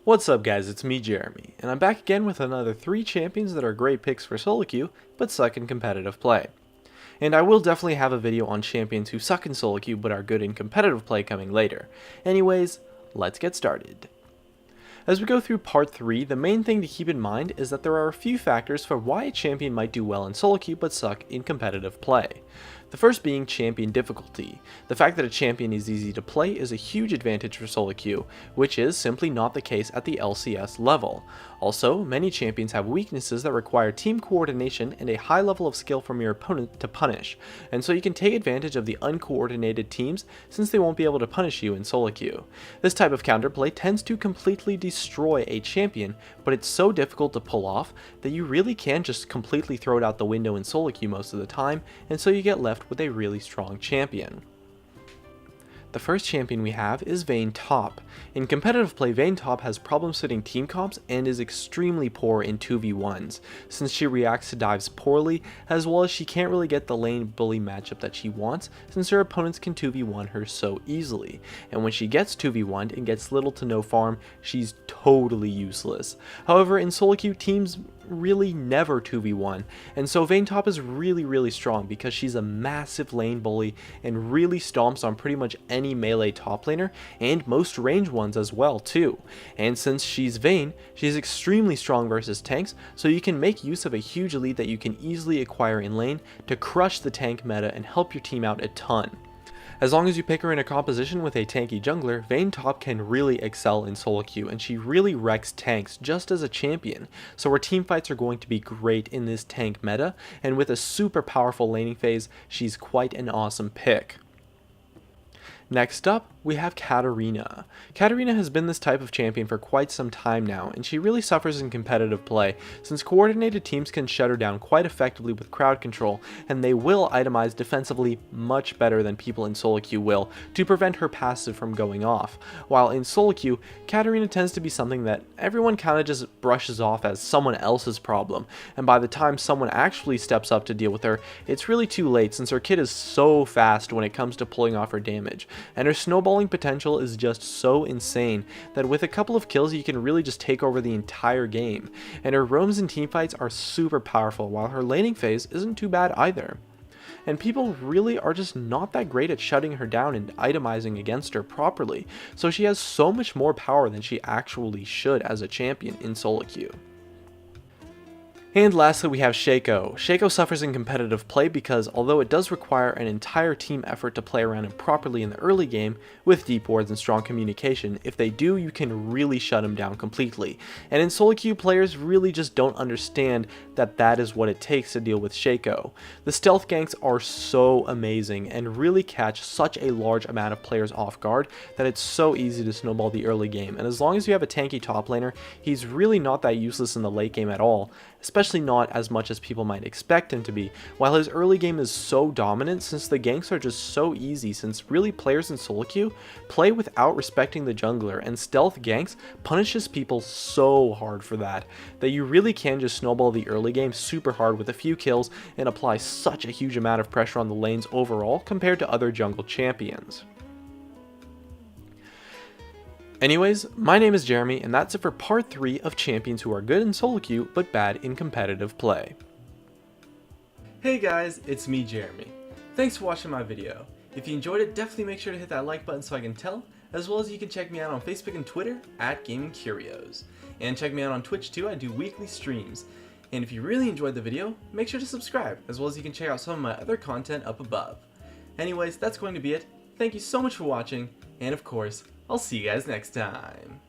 What's up guys, it's me Jeremy, and I'm back again with another 3 champions that are great picks for solo queue, but suck in competitive play. And I will definitely have a video on champions who suck in solo queue but are good in competitive play coming later. Anyways, let's get started. As we go through part 3, the main thing to keep in mind is that there are a few factors for why a champion might do well in solo queue but suck in competitive play. The first being champion difficulty. The fact that a champion is easy to play is a huge advantage for solo queue, which is simply not the case at the LCS level. Also, many champions have weaknesses that require team coordination and a high level of skill from your opponent to punish, and so you can take advantage of the uncoordinated teams since they won't be able to punish you in solo queue. This type of counterplay tends to completely destroy a champion, but it's so difficult to pull off that you really can just completely throw it out the window in solo queue most of the time, and so you get left with a really strong champion. The first champion we have is Vayne Top. In competitive play, Vayne Top has problems hitting team comps and is extremely poor in 2v1s, since she reacts to dives poorly, as well as she can't really get the lane bully matchup that she wants, since her opponents can 2v1 her so easily, and when she gets 2v1'd and gets little to no farm, she's totally useless. However, in solo queue, teams really never 2v1, and so Vayne Top is really strong because she's a massive lane bully and really stomps on pretty much any melee top laner and most ranged ones as well too. And since she's Vayne, she's extremely strong versus tanks, so you can make use of a huge lead that you can easily acquire in lane to crush the tank meta and help your team out a ton. As long as you pick her in a composition with a tanky jungler, Vayne Top can really excel in solo queue, and she really wrecks tanks just as a champion, so her team fights are going to be great in this tank meta, and with a super powerful laning phase, she's quite an awesome pick. Next up, we have Katarina. Katarina has been this type of champion for quite some time now, and she really suffers in competitive play, since coordinated teams can shut her down quite effectively with crowd control, and they will itemize defensively much better than people in solo queue will, to prevent her passive from going off. While in solo queue, Katarina tends to be something that everyone kinda just brushes off as someone else's problem, and by the time someone actually steps up to deal with her, it's really too late since her kit is so fast when it comes to pulling off her damage, and her snowballing potential is just so insane that with a couple of kills you can really just take over the entire game, and her roams and teamfights are super powerful while her laning phase isn't too bad either. And people really are just not that great at shutting her down and itemizing against her properly, so she has so much more power than she actually should as a champion in solo queue. And lastly, we have Shaco. Shaco suffers in competitive play because although it does require an entire team effort to play around him properly in the early game, with deep wards and strong communication, if they do, you can really shut him down completely. And in solo queue, players really just don't understand that that is what it takes to deal with Shaco. The stealth ganks are so amazing and really catch such a large amount of players off guard that it's so easy to snowball the early game. And as long as you have a tanky top laner, he's really not that useless in the late game at all, especially not as much as people might expect him to be, while his early game is so dominant since the ganks are just so easy, since really players in solo queue play without respecting the jungler, and stealth ganks punishes people so hard for that you really can just snowball the early game super hard with a few kills and apply such a huge amount of pressure on the lanes overall compared to other jungle champions. Anyways, my name is Jeremy, and that's it for part 3 of champions who are good in solo queue but bad in competitive play. Hey guys, it's me Jeremy. Thanks for watching my video. If you enjoyed it, definitely make sure to hit that like button so I can tell, as well as you can check me out on Facebook and Twitter at Gaming Curios. And check me out on Twitch too, I do weekly streams. And if you really enjoyed the video, make sure to subscribe, as well as you can check out some of my other content up above. Anyways, that's going to be it. Thank you so much for watching, and of course, I'll see you guys next time.